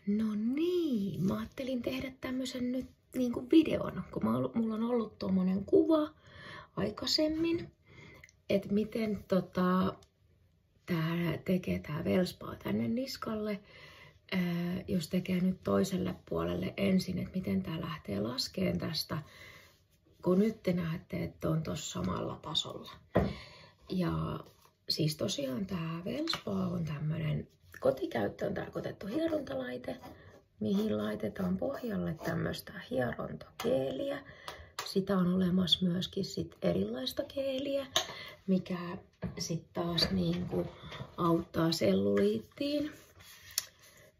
No niin, mä ajattelin tehdä tämmösen nyt niinku videon, kun mulla on ollut tommonen kuva aikaisemmin, että miten tää tekee tää velspaa tänne niskalle, jos tekee nyt toiselle puolelle ensin, että miten tää lähtee laskeen tästä, kun nyt te näette, että on tossa samalla tasolla. Ja siis tosiaan tää velspaa on tämmönen kotikäyttöön tarkoitettu hierontalaite, mihin laitetaan pohjalle tämmöistä hierontakeeliä. Sitä on olemassa myöskin sit erilaista keeliä, mikä sitten taas niinku auttaa selluliittiin.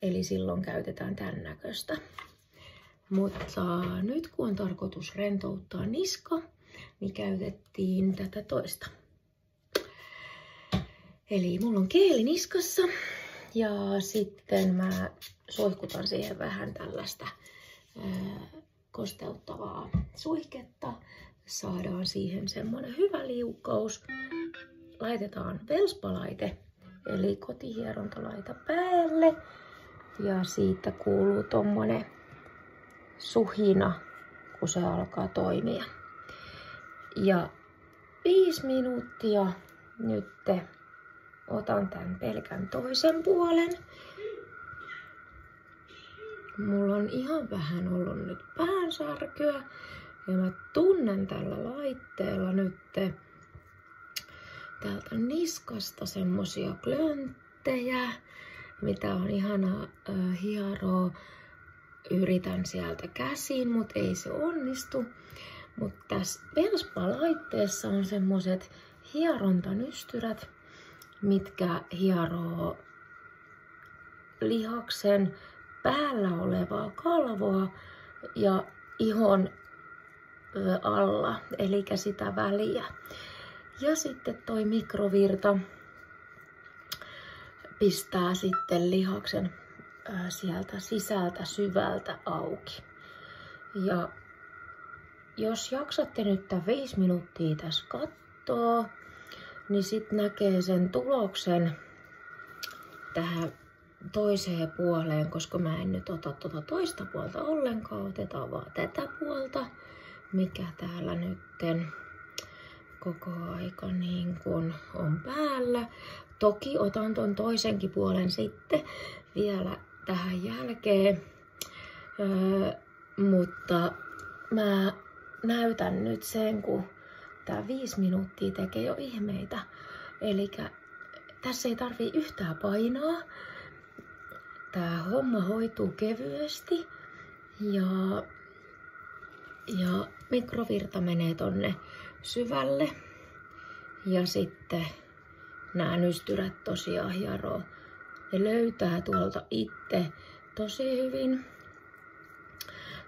Eli silloin käytetään tämän näköistä. Mutta nyt kun on tarkoitus rentouttaa niska, niin käytettiin tätä toista. Eli mulla on keeli niskassa ja sitten mä suihkutan siihen vähän tällaista kosteuttavaa suihketta. Saadaan siihen semmonen hyvä liukkaus. Laitetaan velspalaite eli kotihierontalaite päälle ja siitä kuuluu tommonen suhina, kun se alkaa toimia. Ja 5 minuuttia nyt otan tämän pelkän toisen puolen. Mulla on ihan vähän ollut nyt päänsärkyä ja mä tunnen tällä laitteella nyt täältä niskasta semmosia klönttejä, mitä on ihana hieroa. Yritän sieltä käsin, mutta ei se onnistu. Mutta tässä velspalaitteessa on semmoset hierontanystyrät, mitkä hieroo lihaksen päällä olevaa kalvoa ja ihon alla, eli sitä väliä. Ja sitten toi mikrovirta pistää sitten lihaksen sieltä sisältä syvältä auki. Ja jos jaksatte nyt tämän 5 minuuttia tässä kattoo, niin sit näkee sen tuloksen tähän toiseen puoleen, koska mä en nyt ota tuota toista puolta ollenkaan, otetaan vaan tätä puolta, mikä täällä nytten koko aika niin kun on päällä. Toki otan ton toisenkin puolen sitten vielä tähän jälkeen, mutta mä näytän nyt sen, kun tää 5 minuuttia tekee jo ihmeitä. Eli tässä ei tarvii yhtään painaa. Tää homma hoituu kevyesti ja mikrovirta menee tonne syvälle. Ja sitten nämä nystyrät tosiaan hieroo. Ne löytää tuolta itse tosi hyvin.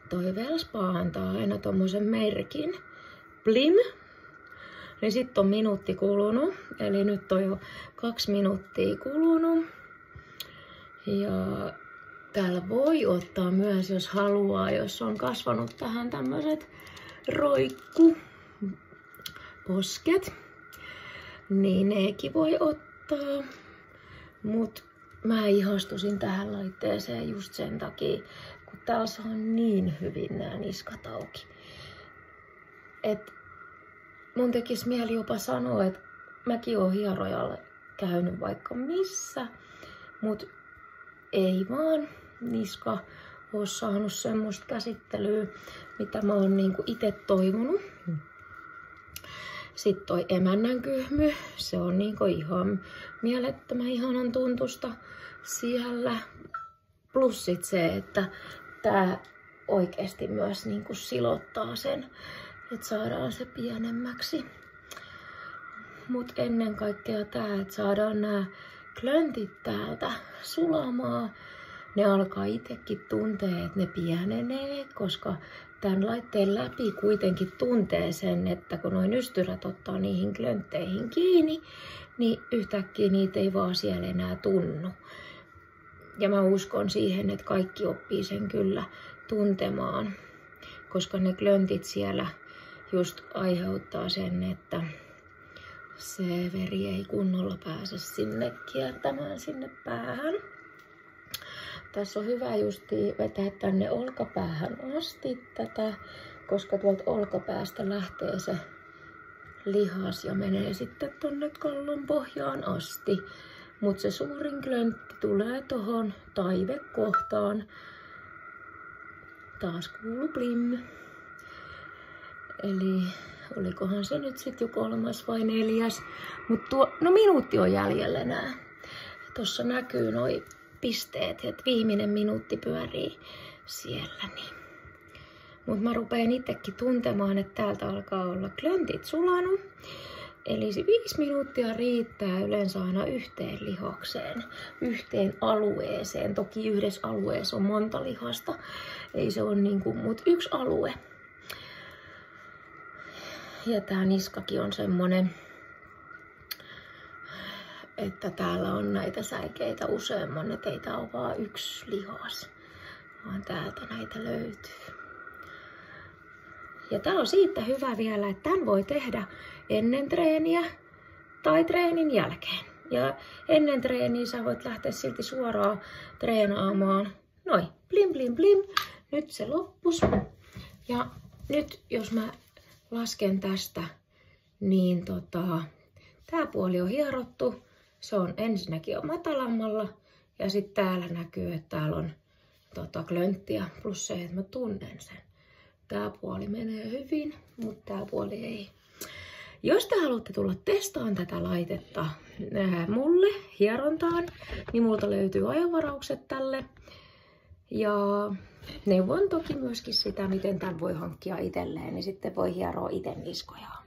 Toi velspaa antaa aina tommosen merkin. Blim! Niin sitten on minuutti kulunut. Eli nyt on jo 2 minuuttia kulunut. Ja täällä voi ottaa myös, jos haluaa, jos on kasvanut tähän tämmöiset roikkuposket, niin nekin voi ottaa. Mut mä ihastusin tähän laitteeseen just sen takia, kun täällä saa niin hyvin nämä niskat auki. Et mun tekis mieli jopa sanoa, että mäkin oon hierojalla käynyt vaikka missä, mut ei vaan niska oo saanut semmoista käsittelyä, mitä mä oon niinku ite toivonut. Sitten toi emännän kyhmy, se on niinku ihan mielettömän ihanan tuntusta siellä. Plus sit se, että tää oikeesti myös niinku silottaa sen, että saadaan se pienemmäksi. Mut ennen kaikkea tää, että saadaan nämä klöntit täältä sulamaan. Ne alkaa itsekin tuntea, että ne pienenee, koska tämän laitteen läpi kuitenkin tuntee sen, että kun noin nystyrät ottaa niihin klöntteihin kiinni, niin yhtäkkiä niitä ei vaan siellä enää tunnu. Ja mä uskon siihen, että kaikki oppii sen kyllä tuntemaan, koska ne klöntit siellä just aiheuttaa sen, että se veri ei kunnolla pääse sinne kiertämään sinne päähän. Tässä on hyvä justi vetää tänne olkapäähän asti tätä, koska tuolta olkapäästä lähtee se lihas ja menee sitten tonne kallon pohjaan asti. Mutta se suurin klöntti tulee tohon taivekohtaan. Taas kuuluu blim. Eli olikohan se nyt sitten jo 3. vai 4. Mutta no minuutti on jäljellä enää. Tuossa näkyy noi pisteet, että viimeinen minuutti pyörii siellä. Niin. Mutta mä rupean itsekin tuntemaan, että täältä alkaa olla klöntit sulanut. Eli 5 minuuttia riittää yleensä aina yhteen lihakseen, yhteen alueeseen. Toki yhdessä alueessa on monta lihasta, ei se ole niinku, mut yksi alue. Ja tää niskakin on semmonen, että täällä on näitä säikeitä useamman, että ei tää ole vaan yksi lihas, vaan täältä näitä löytyy. Ja tää on siitä hyvä vielä, että tän voi tehdä ennen treeniä tai treenin jälkeen. Ja ennen treeniä sä voit lähteä silti suoraan treenaamaan. Noin, blim blim blim. Nyt se loppus. Ja nyt jos mä lasken tästä, niin tää puoli on hierottu. Se on ensinnäkin on matalammalla. Ja sitten täällä näkyy, että täällä on klönttiä. Plus se, että mä tunnen sen. Tää puoli menee hyvin, mutta tää puoli ei. Jos te haluatte tulla testaamaan tätä laitetta mulle hierontaan, niin multa löytyy ajanvaraukset tälle. Ja neuvon toki myöskin sitä, miten tämän voi hankkia itselleen, niin sitten voi hieroa itse niskojaan.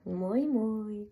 Moi moi!